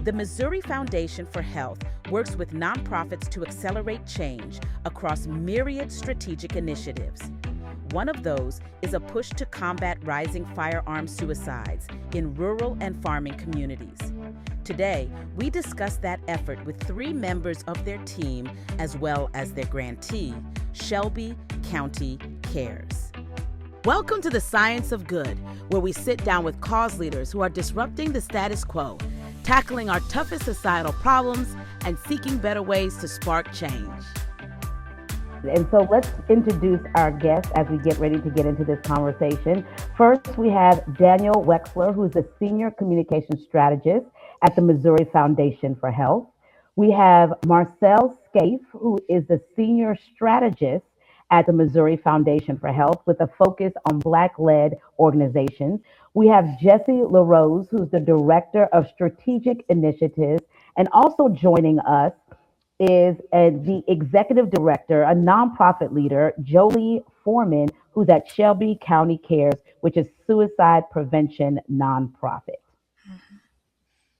The Missouri Foundation for Health works with nonprofits to accelerate change across myriad strategic initiatives. One of those is a push to combat rising firearm suicides in rural and farming communities. Today, we discuss that effort with 3 members of their team as well as their grantee, Shelby County Cares. Welcome to the Science of Good, where we sit down with cause leaders who are disrupting the status quo, tackling our toughest societal problems, and seeking better ways to spark change. And so let's introduce our guests as we get ready to get into this conversation. First, we have Daniel Wexler, who's a senior communication strategist at the Missouri Foundation for Health. We have Marcel Scaife, who is the senior strategist at the Missouri Foundation for Health with a focus on Black-led organizations. We have Jesse LaRose, who's the director of strategic initiatives, and also joining us is the executive director, a nonprofit leader, Jolie Foreman, who's at Shelby County Cares, which is suicide prevention nonprofit.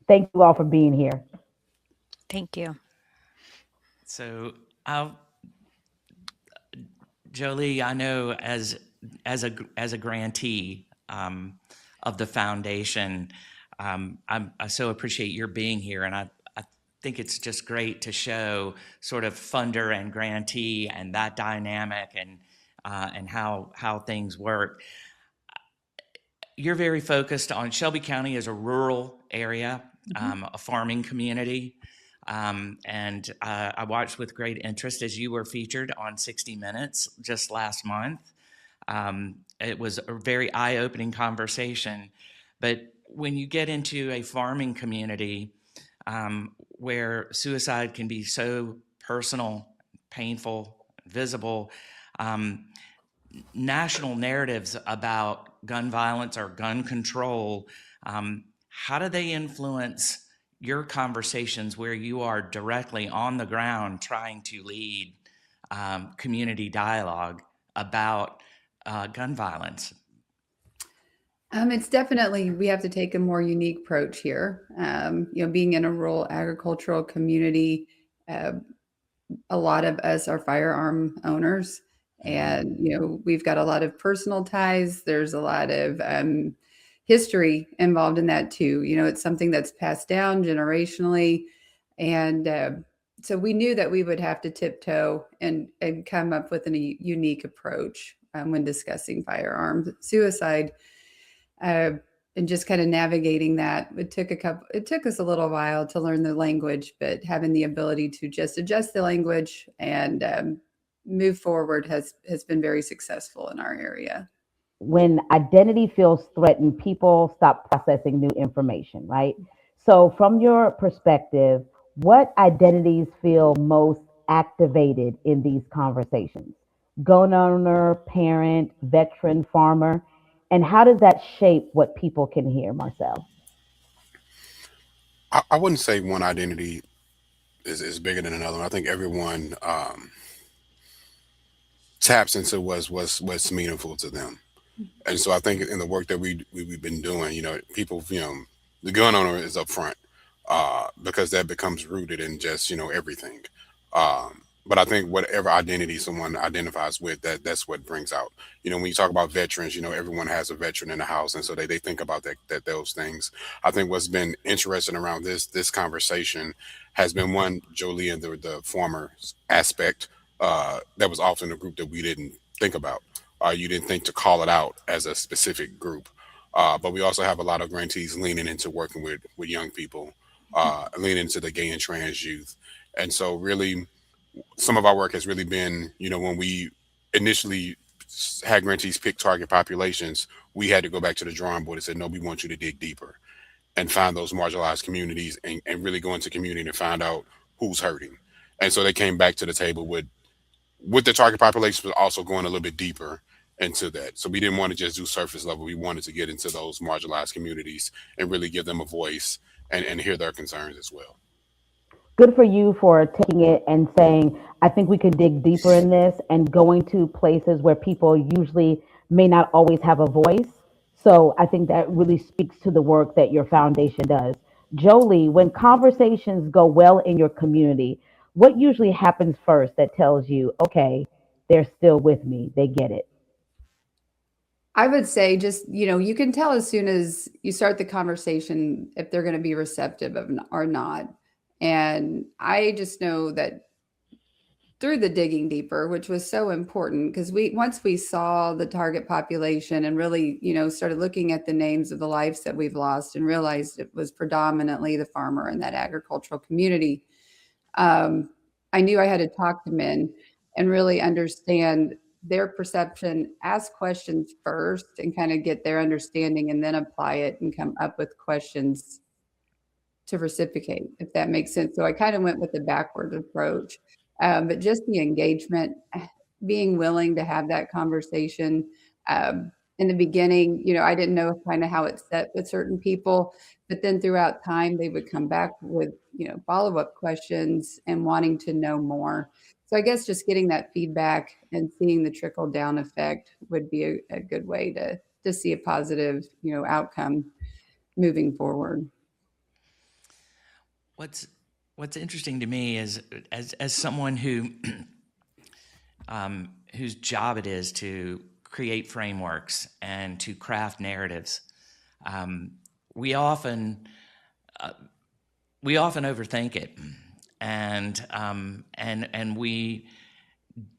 Thank you all for being here. Thank you. So, Jolie, I know as a grantee of the foundation, I so appreciate your being here, and I think it's just great to show sort of funder and grantee and that dynamic and how things work. You're very focused on Shelby County as a rural area, a farming community. And I watched with great interest as you were featured on 60 Minutes just last month. It was a very eye-opening conversation. But when you get into a farming community where suicide can be so personal, painful, visible, national narratives about gun violence or gun control, how do they influence your conversations where you are directly on the ground trying to lead community dialogue about gun violence? It's definitely, we have to take a more unique approach here. Being in a rural agricultural community, a lot of us are firearm owners, and, we've got a lot of personal ties. There's a lot of history involved in that too. It's something that's passed down generationally. And so we knew that we would have to tiptoe and come up with a unique approach when discussing firearms suicide. And just kind of navigating that, it took us a little while to learn the language, but having the ability to just adjust the language and move forward has been very successful in our area. When identity feels threatened, people stop processing new information, right? So from your perspective, what identities feel most activated in these conversations? Gun owner, parent, veteran, farmer. And how does that shape what people can hear, Marcel? I wouldn't say one identity is bigger than another. I think everyone taps into what's meaningful to them. And so I think in the work that we've been doing, people, the gun owner is up front because that becomes rooted in just, everything. But I think whatever identity someone identifies with, that's what brings out. When you talk about veterans, everyone has a veteran in the house, and so they think about that those things. I think what's been interesting around this conversation has been one, Jolie and the former aspect that was often a group that we didn't think about. You didn't think to call it out as a specific group. But we also have a lot of grantees leaning into working with young people, leaning into the gay and trans youth. And so really, some of our work has really been, when we initially had grantees pick target populations, we had to go back to the drawing board and say, no, we want you to dig deeper and find those marginalized communities and really go into community and find out who's hurting. And so they came back to the table with the target population, but also going a little bit deeper into that. So we didn't want to just do surface level. We wanted to get into those marginalized communities and really give them a voice and hear their concerns as well. Good for you for taking it and saying, I think we could dig deeper in this, and going to places where people usually may not always have a voice. So I think that really speaks to the work that your foundation does. Jolie, when conversations go well in your community, what usually happens first that tells you, okay, they're still with me, they get it? I would say just, you can tell as soon as you start the conversation if they're going to be receptive or not. And I just know that through the digging deeper, which was so important because once we saw the target population and really, started looking at the names of the lives that we've lost and realized it was predominantly the farmer in that agricultural community, um, I knew I had to talk to men and really understand their perception, ask questions first and kind of get their understanding and then apply it and come up with questions to reciprocate, if that makes sense. So I kind of went with the backward approach, but just the engagement, being willing to have that conversation. In the beginning, I didn't know kind of how it set with certain people, but then throughout time, they would come back with, follow-up questions and wanting to know more. So I guess just getting that feedback and seeing the trickle down effect would be a good way to see a positive, outcome moving forward. What's interesting to me is as someone who whose job it is to create frameworks and to craft narratives, we often overthink it, and we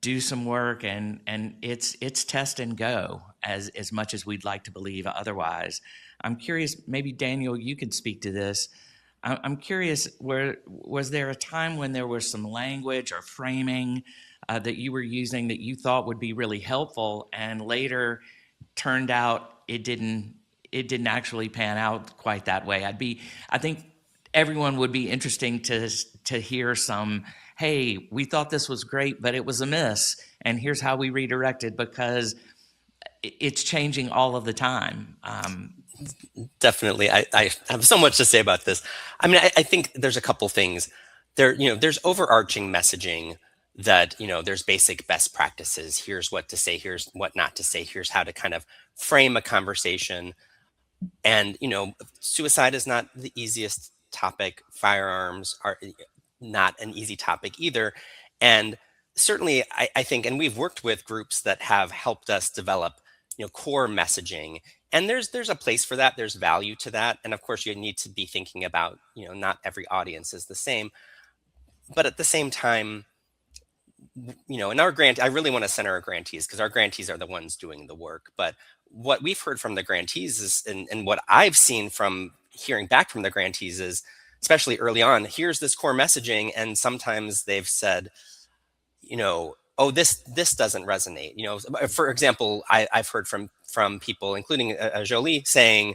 do some work, and it's test and go as much as we'd like to believe otherwise. I'm curious, maybe Daniel, you could speak to this. I'm curious, was there a time when there was some language or framing that you were using that you thought would be really helpful, and later turned out it didn't actually pan out quite that way? I think everyone would be interesting to hear some, hey, we thought this was great, but it was a miss, and here's how we redirected, because it's changing all of the time. Definitely. I have so much to say about this. I mean, I think there's a couple things there. There's overarching messaging that, there's basic best practices. Here's what to say. Here's what not to say. Here's how to kind of frame a conversation. And, suicide is not the easiest topic. Firearms are not an easy topic either. And certainly I think, and we've worked with groups that have helped us develop, core messaging. And there's a place for that. There's value to that. And of course, you need to be thinking about, not every audience is the same. But at the same time, in our grant, I really want to center our grantees because our grantees are the ones doing the work. But what we've heard from the grantees is, and what I've seen from hearing back from the grantees is, especially early on, here's this core messaging. And sometimes they've said, oh, this doesn't resonate. For example, I've heard from people, including Jolie, saying,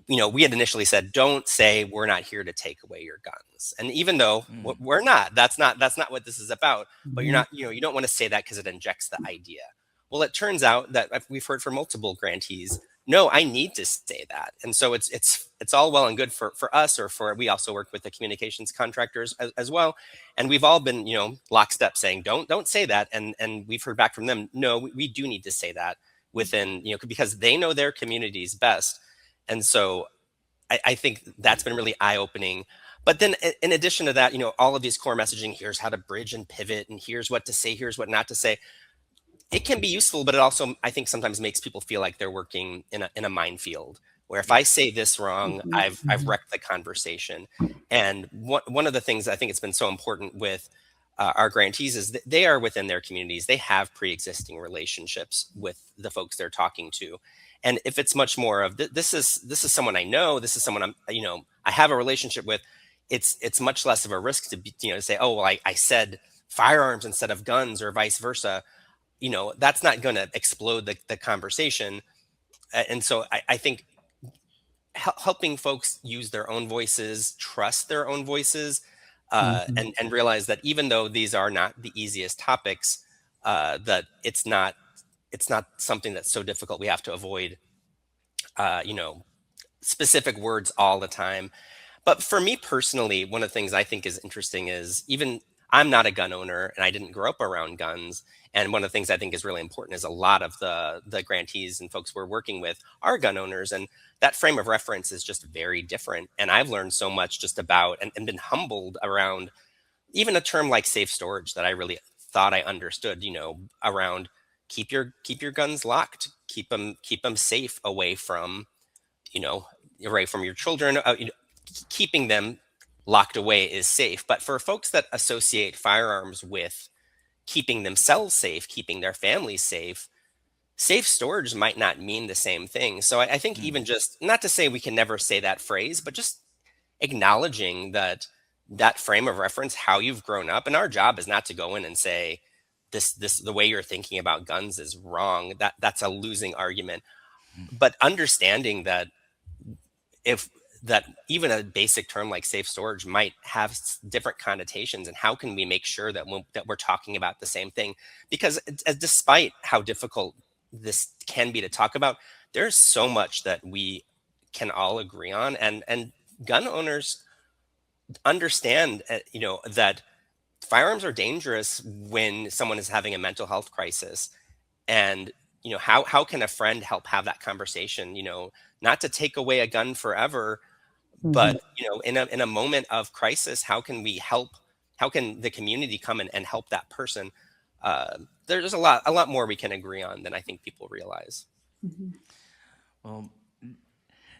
we had initially said, don't say we're not here to take away your guns. And even though we're not, that's not what this is about, but you're not, you don't want to say that because it injects the idea. Well, it turns out that we've heard from multiple grantees, no, I need to say that. And so it's all well and good for us, or we also work with the communications contractors as well. And we've all been, lockstep saying, don't say that. And we've heard back from them, no, we do need to say that within, because they know their communities best. And so I think that's been really eye-opening. But then in addition to that, all of these core messaging, here's how to bridge and pivot, and here's what to say, here's what not to say. It can be useful, but it also, I think, sometimes makes people feel like they're working in a minefield, where if I say this wrong, I've wrecked the conversation. And one of the things I think it's been so important with our grantees is that they are within their communities. They have pre-existing relationships with the folks they're talking to. And if it's much more of this is someone I know, this is someone I have a relationship with, it's much less of a risk to be, to say, oh, well, I said firearms instead of guns or vice versa. That's not going to explode the conversation. And so I think helping folks use their own voices, trust their own voices, and realize that even though these are not the easiest topics, that it's not something that's so difficult we have to avoid, specific words all the time. But for me personally, one of the things I think is interesting is even I'm not a gun owner and I didn't grow up around guns. And one of the things I think is really important is a lot of the grantees and folks we're working with are gun owners. And that frame of reference is just very different. And I've learned so much just about and been humbled around even a term like safe storage that I really thought I understood, around keep your guns locked, keep them safe away from, away from your children. Keeping them locked away is safe. But for folks that associate firearms with keeping themselves safe, keeping their families safe, safe storage might not mean the same thing. So I think even just not to say we can never say that phrase, but just acknowledging that frame of reference, how you've grown up. And our job is not to go in and say this the way you're thinking about guns is wrong. That's a losing argument. But understanding that that even a basic term like safe storage might have different connotations, and how can we make sure that that we're talking about the same thing? Because despite how difficult this can be to talk about, there's so much that we can all agree on, and gun owners understand that firearms are dangerous when someone is having a mental health crisis. And how can a friend help have that conversation, not to take away a gun forever, but in a moment of crisis, how can we help? How can the community come and help that person? There's a lot more we can agree on than I think people realize. Well,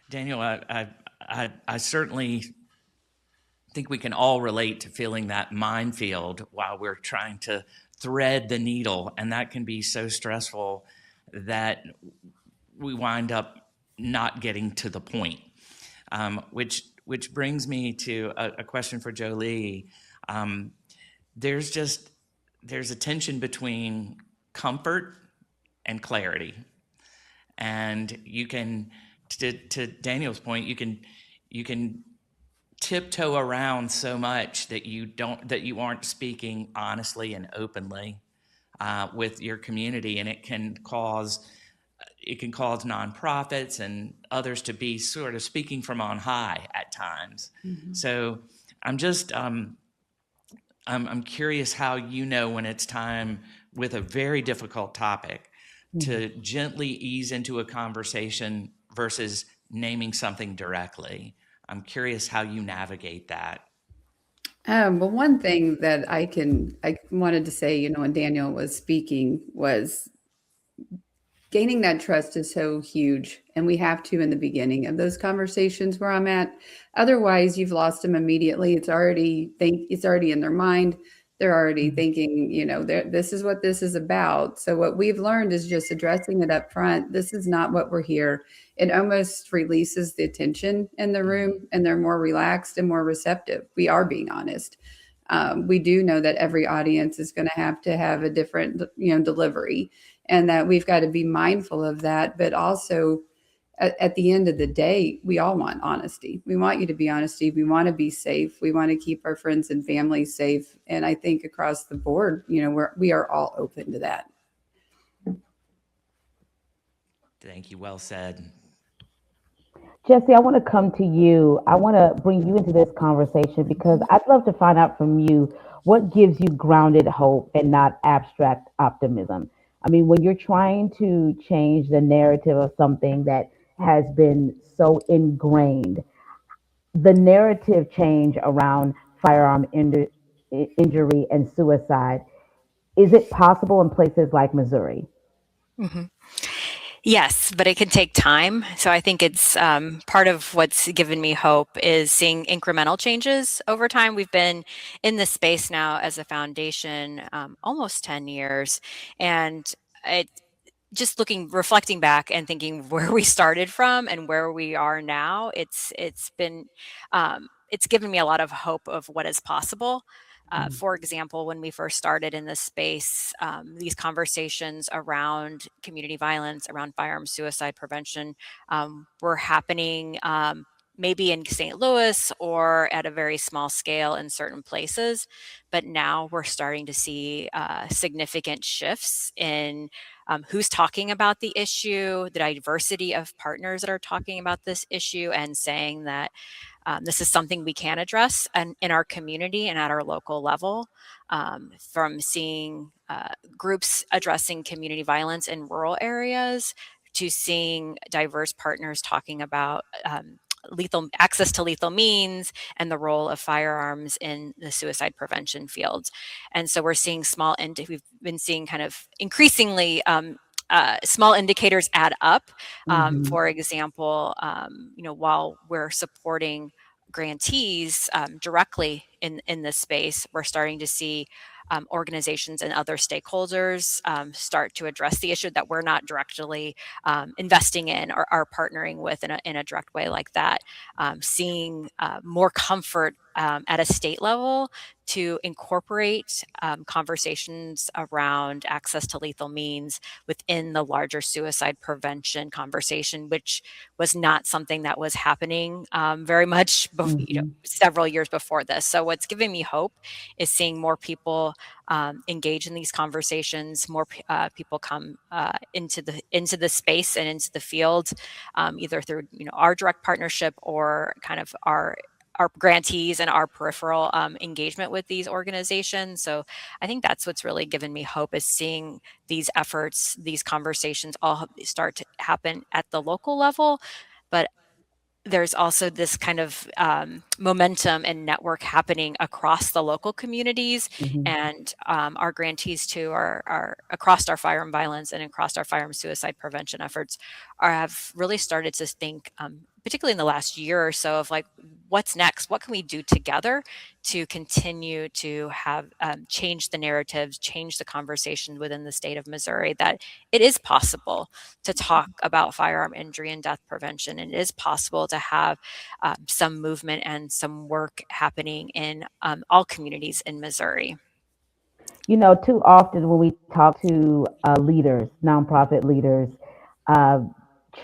Daniel, I certainly think we can all relate to feeling that minefield while we're trying to thread the needle, and that can be so stressful that we wind up not getting to the point. Which brings me to a question for Jolie. There's a tension between comfort and clarity, and you can, to Daniel's point, you can tiptoe around so much that you aren't speaking honestly and openly with your community, and it can cause nonprofits and others to be sort of speaking from on high at times. So I'm curious how when it's time with a very difficult topic to gently ease into a conversation versus naming something directly. I'm curious how you navigate that. Well, one thing that I wanted to say, when Daniel was speaking, was gaining that trust is so huge. And we have to in the beginning of those conversations where I'm at. Otherwise, you've lost them immediately. It's already in their mind. They're already thinking, this is what this is about. So what we've learned is just addressing it up front. This is not what we're here. It almost releases the tension in the room, and they're more relaxed and more receptive. We are being honest. We do know that every audience is going to have a different, delivery, and that we've got to be mindful of that. But also, at the end of the day, we all want honesty. We want you to be honest. We want to be safe. We want to keep our friends and family safe. And I think across the board, we are all open to that. Thank you. Well said. Jesse, I want to come to you. I want to bring you into this conversation because I'd love to find out from you what gives you grounded hope and not abstract optimism. I mean, when you're trying to change the narrative of something that has been so ingrained, the narrative change around firearm injury and suicide, is it possible in places like Missouri? Yes, but it can take time. So I think it's part of what's given me hope is seeing incremental changes over time. We've been in this space now as a foundation almost 10 years. And just reflecting back and thinking where we started from and where we are now, it's given me a lot of hope of what is possible. For example, when we first started in this space, these conversations around community violence, around firearm suicide prevention, were happening maybe in St. Louis or at a very small scale in certain places. But now we're starting to see significant shifts in who's talking about the issue, the diversity of partners that are talking about this issue, and saying that this is something we can address in our community and at our local level. From seeing groups addressing community violence in rural areas to seeing diverse partners talking about lethal access to lethal means and the role of firearms in the suicide prevention fields. And so we're seeing we've been seeing kind of increasingly small indicators add up. For example, while we're supporting grantees directly in this space, we're starting to see organizations and other stakeholders start to address the issue that we're not directly investing in or are partnering with in a direct way like that. Seeing more comfort at a state level to incorporate conversations around access to lethal means within the larger suicide prevention conversation, which was not something that was happening very much several years before this. So what's giving me hope is seeing more people engage in these conversations, more people come into the space and into the field, either through our direct partnership or kind of our grantees and our peripheral engagement with these organizations. So I think that's what's really given me hope, is seeing these efforts, these conversations all start to happen at the local level. But there's also this kind of momentum and network happening across the local communities, and our grantees too are across our firearm violence and across our firearm suicide prevention efforts have really started to think, particularly in the last year or so, of like, what's next? What can we do together to continue to have change the narratives, change the conversation within the state of Missouri, that it is possible to talk about firearm injury and death prevention, and it is possible to have some movement and some work happening in all communities in Missouri. Too often when we talk to leaders, nonprofit leaders, uh,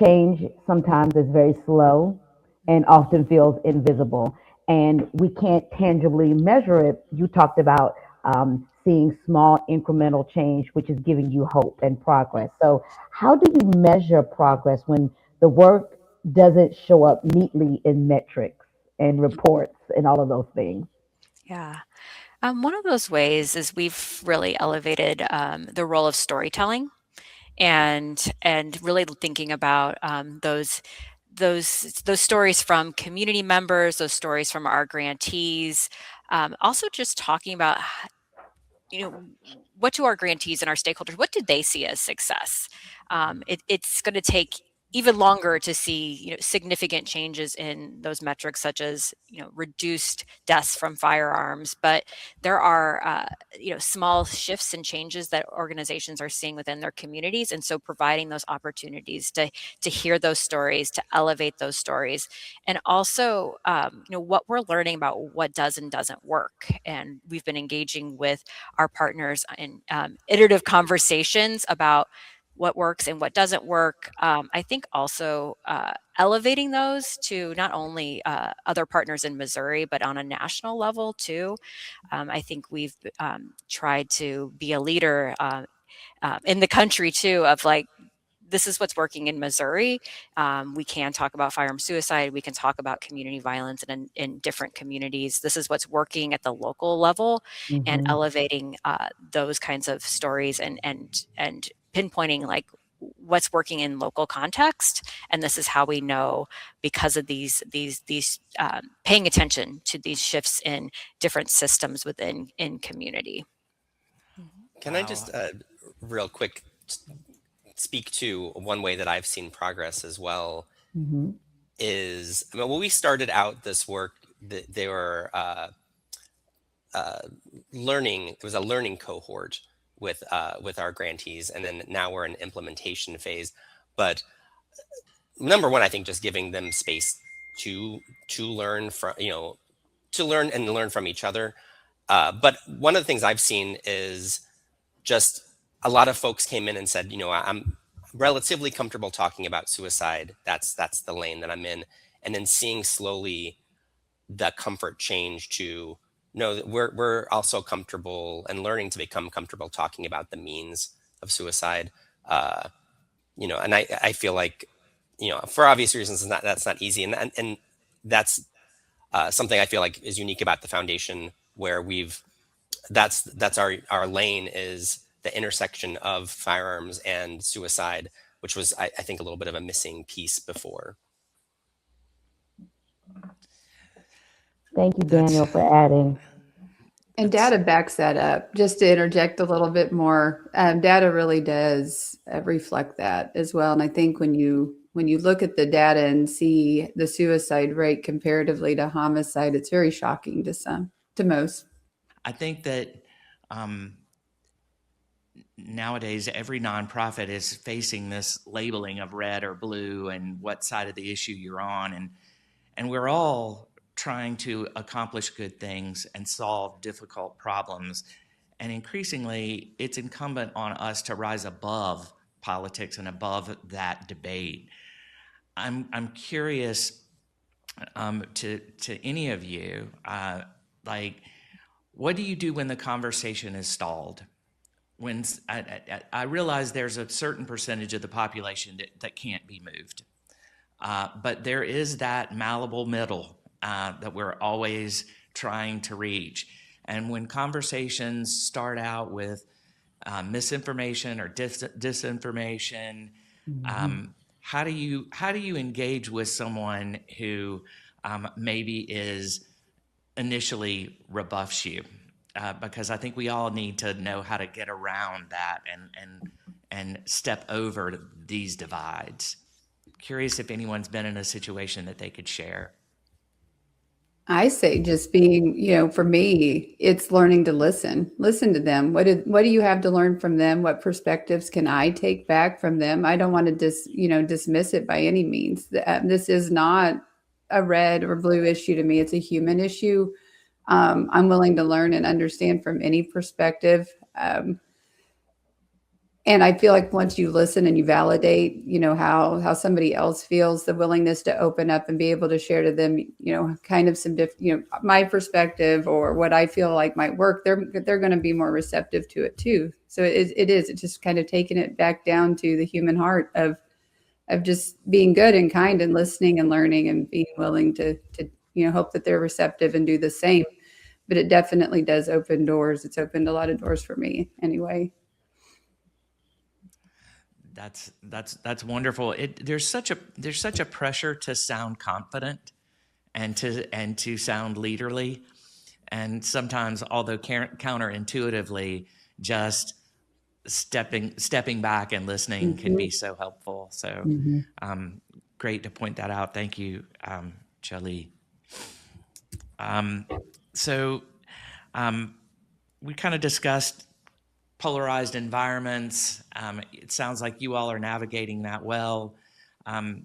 change sometimes is very slow and often feels invisible, and we can't tangibly measure it. You talked about seeing small incremental change, which is giving you hope and progress. So, how do you measure progress when the work doesn't show up neatly in metrics and reports and all of those things? Yeah. One of those ways is we've really elevated the role of storytelling, and really thinking about those stories from community members, those stories from our grantees. Also, just talking about what do our grantees and our stakeholders, what do they see as success? It's going to take even longer to see significant changes in those metrics, such as reduced deaths from firearms, but there are small shifts and changes that organizations are seeing within their communities, and so providing those opportunities to hear those stories, to elevate those stories, and also what we're learning about what does and doesn't work. And we've been engaging with our partners in iterative conversations about what works and what doesn't work. I think also elevating those to not only other partners in Missouri, but on a national level too. I think we've tried to be a leader in the country too, of like, this is what's working in Missouri. We can talk about firearm suicide. We can talk about community violence in different communities. This is what's working at the local level, and elevating those kinds of stories and pinpointing like what's working in local context. And this is how we know, because of these paying attention to these shifts in different systems within community. Can I just real quick speak to one way that I've seen progress as well? Is, I mean, when we started out this work, they were learning. It was a learning cohort with our grantees, and then now we're in implementation phase. But number one, I think just giving them space to learn from to learn from each other. But one of the things I've seen is just a lot of folks came in and said, I'm relatively comfortable talking about suicide. That's the lane that I'm in. And then seeing slowly the comfort change to, no, we're also comfortable and learning to become comfortable talking about the means of suicide. And I feel like, for obvious reasons, that's not easy, and that's something I feel like is unique about the foundation, where that's our lane, is the intersection of firearms and suicide, which was, I think, a little bit of a missing piece before. Thank you, Daniel, for adding. And data backs that up. Just to interject a little bit more, data really does reflect that as well. And I think when you look at the data and see the suicide rate comparatively to homicide, it's very shocking to most. I think that nowadays every nonprofit is facing this labeling of red or blue and what side of the issue you're on, and we're all trying to accomplish good things and solve difficult problems. And increasingly, it's incumbent on us to rise above politics and above that debate. I'm curious to any of you, like, what do you do when the conversation is stalled? When I realize there's a certain percentage of the population that can't be moved, but there is that malleable middle that we're always trying to reach. And when conversations start out with misinformation or disinformation, how do you engage with someone who maybe is initially rebuffs you? Because I think we all need to know how to get around that and step over these divides. Curious if anyone's been in a situation that they could share. I say just being, for me, it's learning to listen to them. What do you have to learn from them? What perspectives can I take back from them? I don't want to dismiss it by any means. This is not a red or blue issue to me. It's a human issue. I'm willing to learn and understand from any perspective. And I feel like once you listen and you validate, how somebody else feels, the willingness to open up and be able to share to them, kind of some my perspective or what I feel like might work, they're going to be more receptive to it too. So it's just kind of taking it back down to the human heart of just being good and kind and listening and learning and being willing to hope that they're receptive and do the same. But it definitely does open doors. It's opened a lot of doors for me anyway. That's wonderful. There's such a pressure to sound confident and to sound leaderly, and sometimes, although counterintuitively, just stepping back and listening can be so helpful. So great to point that out. Thank you, Shelly. So we kind of discussed polarized environments. It sounds like you all are navigating that well.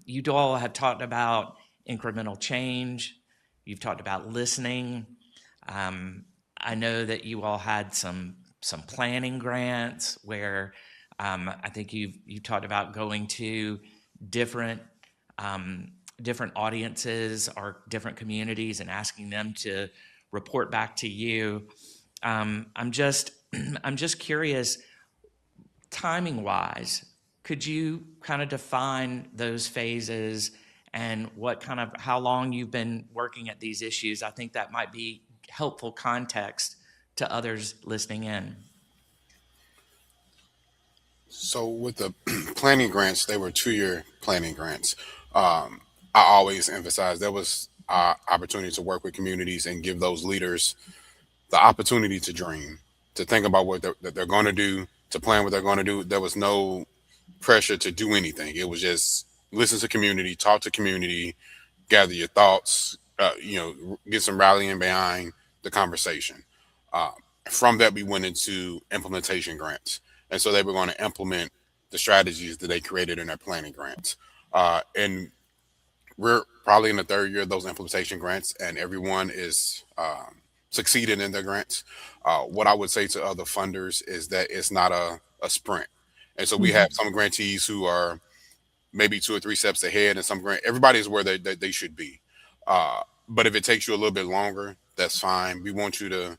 You all have talked about incremental change. You've talked about listening. I know that you all had some planning grants where I think you've talked about going to different audiences or different communities and asking them to report back to you. I'm just curious, timing wise, could you kind of define those phases and how long you've been working at these issues? I think that might be helpful context to others listening in. So with the planning grants, they were 2-year planning grants. I always emphasize there was opportunity to work with communities and give those leaders the opportunity to dream, to think about what they're going to do, to plan what they're going to do. There was no pressure to do anything. It was just listen to community, talk to community, gather your thoughts, get some rallying behind the conversation. From that, we went into implementation grants. And so they were going to implement the strategies that they created in their planning grants. And we're probably in the 3rd year of those implementation grants, and everyone is succeeded in their grants. What I would say to other funders is that it's not a sprint. And so we have some grantees who are maybe 2 or 3 steps ahead, and everybody is where they should be. But if it takes you a little bit longer, that's fine. We want you to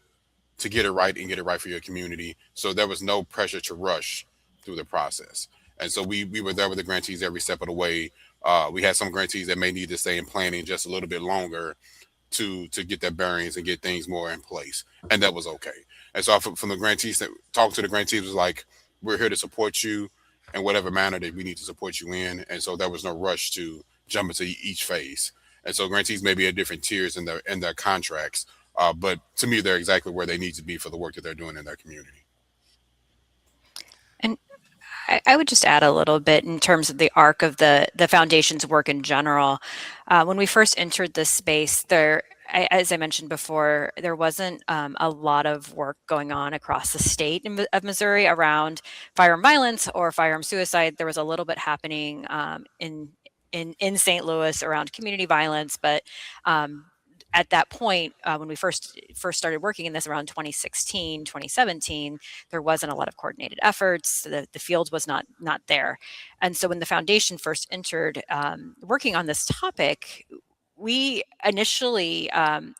get it right and get it right for your community. So there was no pressure to rush through the process. And so we were there with the grantees every step of the way. We had some grantees that may need to stay in planning just a little bit longer to get their bearings and get things more in place, and that was okay. And so from the grantees, that talk to the grantees was like, we're here to support you in whatever manner that we need to support you in, and so there was no rush to jump into each phase. And so grantees may be at different tiers in their contracts, but to me, they're exactly where they need to be for the work that they're doing in their community. And I would just add a little bit in terms of the arc of the foundation's work in general. When we first entered this space, as I mentioned before, there wasn't a lot of work going on across the state of Missouri around firearm violence or firearm suicide. There was a little bit happening in St. Louis around community violence, but at that point, when we first started working in this around 2016, 2017, there wasn't a lot of coordinated efforts. The field was not there. And so when the foundation first entered working on this topic, we initially,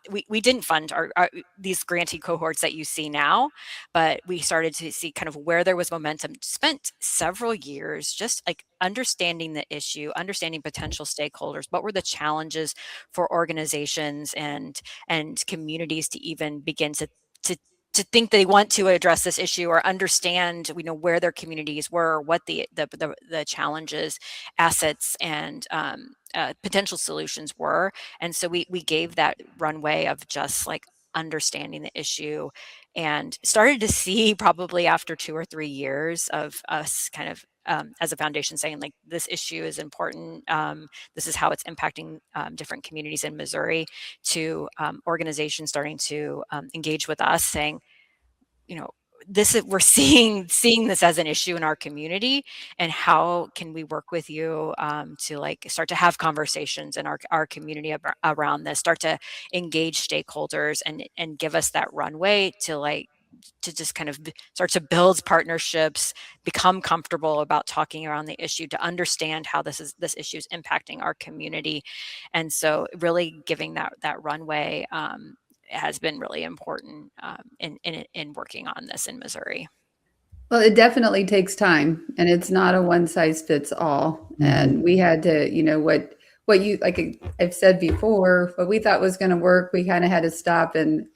we didn't fund these grantee cohorts that you see now, but we started to see kind of where there was momentum. Spent several years just like understanding the issue, understanding potential stakeholders, what were the challenges for organizations and communities to even begin to think they want to address this issue or understand, where their communities were, what the challenges, assets, and potential solutions were. And so we gave that runway of just like understanding the issue, and started to see probably after 2 or 3 years of us kind of as a foundation saying like, this issue is important. This is how it's impacting different communities in Missouri, to organizations starting to engage with us saying, we're seeing this as an issue in our community, and how can we work with you to like start to have conversations in our community around this, start to engage stakeholders and give us that runway to just kind of start to build partnerships, become comfortable about talking around the issue, to understand how this issue is impacting our community. And so really giving that runway has been really important in working on this in Missouri. Well, it definitely takes time, and it's not a one size fits all. Mm-hmm. And we had to, what you, like I've said before, what we thought was going to work, we kind of had to stop and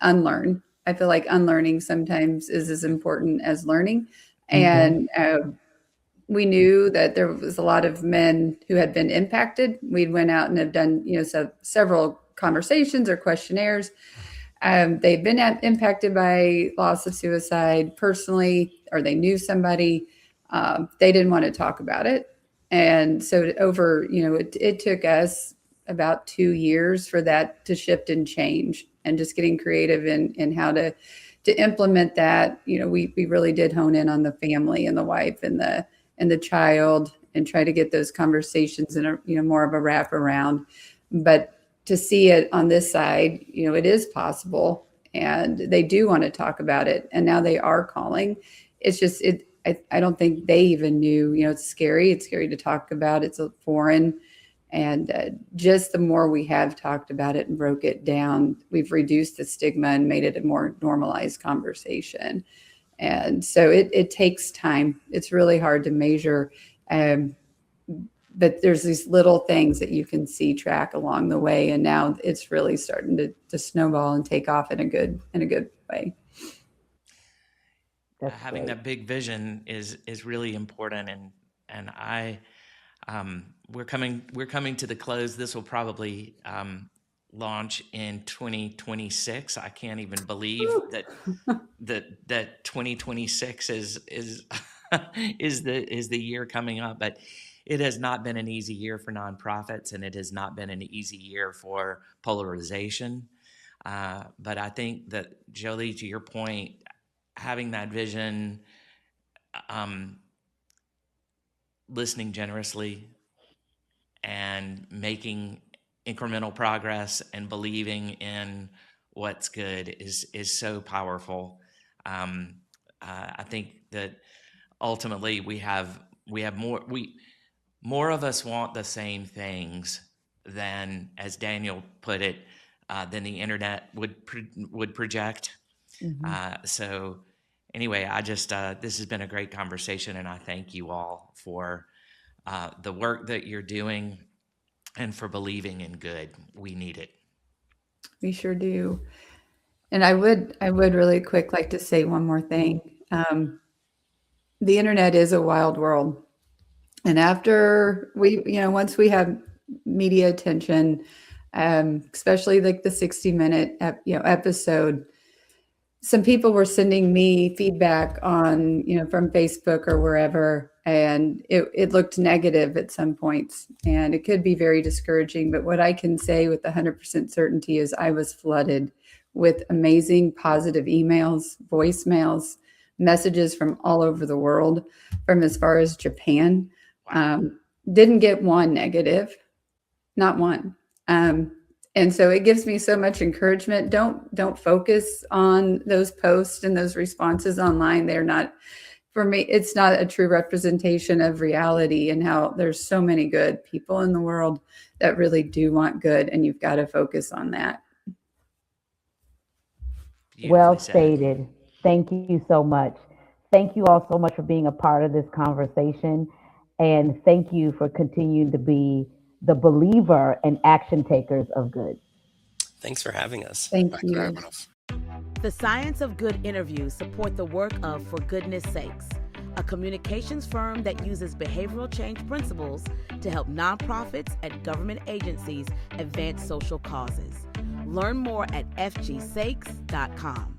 unlearn. I feel like unlearning sometimes is as important as learning. Mm-hmm. And we knew that there was a lot of men who had been impacted. We went out and have done, several conversations or questionnaires. They've been impacted by loss of suicide personally, or they knew somebody. They didn't want to talk about it. And so it took us about 2 years for that to shift and change, and just getting creative in how to implement that. We really did hone in on the family and the wife and the child, and try to get those conversations in a, more of a wraparound. But to see it on this side, it is possible, and they do want to talk about it. And now they are calling. It's just, I don't think they even knew, it's scary. It's scary to talk about. It's a foreign. And just the more we have talked about it and broke it down, we've reduced the stigma and made it a more normalized conversation. And so it takes time. It's really hard to measure. But there's these little things that you can see track along the way. And now it's really starting to snowball and take off in a good way. Having that big vision is really important. And I, we're coming to the close. This will probably launch in 2026. I can't even believe that 2026 is the year coming up, but it has not been an easy year for nonprofits, and it has not been an easy year for polarization. But I think that, Jolie, to your point, having that vision, listening generously, and making incremental progress, and believing in what's good is so powerful. I think that ultimately we have more of us want the same things than, as Daniel put it, than the internet would project. Mm-hmm. So anyway, I just, this has been a great conversation, and I thank you all for the work that you're doing and for believing in good. We need it. We sure do. And I would really quick like to say one more thing. The internet is a wild world. And after once we have media attention, especially like the 60-minute episode, some people were sending me feedback on, from Facebook or wherever, and it looked negative at some points, and it could be very discouraging. But what I can say with 100% certainty is I was flooded with amazing positive emails, voicemails, messages from all over the world, from as far as Japan. Didn't get one negative, not one. And so it gives me so much encouragement. Don't focus on those posts and those responses online. They're not, for me, it's not a true representation of reality and how there's so many good people in the world that really do want good, and you've got to focus on that. Well stated. Thank you so much. Thank you all so much for being a part of this conversation. And thank you for continuing to be the believer and action takers of good. Thanks for having us. Thanks you. For having us. The Science of Good interviews support the work of For Goodness Sakes, a communications firm that uses behavioral change principles to help nonprofits and government agencies advance social causes. Learn more at fgsakes.com.